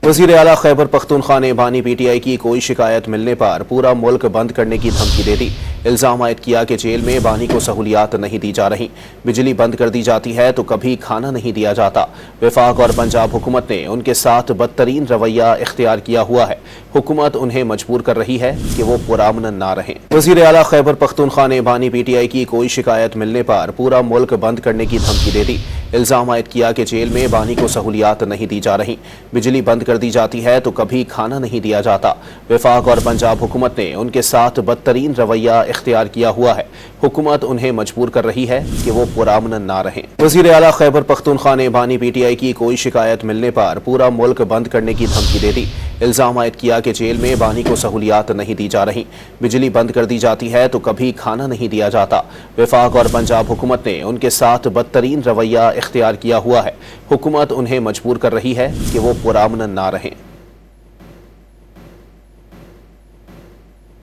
वज़ीर आला खैबर पख्तूनख्वा ने बानी पीटीआई की कोई शिकायत मिलने पर पूरा मुल्क बंद करने की धमकी दे दी। इल्जाम आयद किया कि जेल में बानी को सहूलियात नहीं दी जा रही, बिजली बंद कर दी जाती है तो कभी खाना नहीं दिया जाता। वफाक और पंजाब हुकूमत ने उनके साथ बदतरीन रवैया इख्तियार किया हुआ है। हुकूमत उन्हें मजबूर कर रही है कि वो पुरअमन ना रहें। वज़ीर आला खैबर पख्तूनख्वा ने बानी पीटीआई की कोई शिकायत मिलने पर पूरा मुल्क बंद करने की धमकी दे दी। इल्जाम आयद किया कि जेल में बानी को सहूलियात नहीं दी जा रही, बिजली बंद कर दी जाती है तो कभी खाना नहीं दिया जाता। वफाक और पंजाब हुकूमत ने उनके साथ बदतरीन रवैया इख्तियार किया हुआ है। हुकूमत उन्हें मजबूर कर रही है कि वो पुरअमन ना रहें। वज़ीर आला खैबर पख्तूनख्वा ने बानी पीटीआई की कोई शिकायत मिलने पर पूरा मुल्क बंद करने की धमकी दे दी। इल्जाम आयद किया कि जेल में बानी को सहूलियात नहीं दी जा रही, बिजली बंद कर दी जाती है तो कभी खाना नहीं दिया जाता। वफाक और पंजाब हुकूमत ने उनके साथ बदतरीन रवैया इख्तियार किया हुआ है। हुकूमत उन्हें मजबूर कर रही है कि वो पुरअमन ना रहें।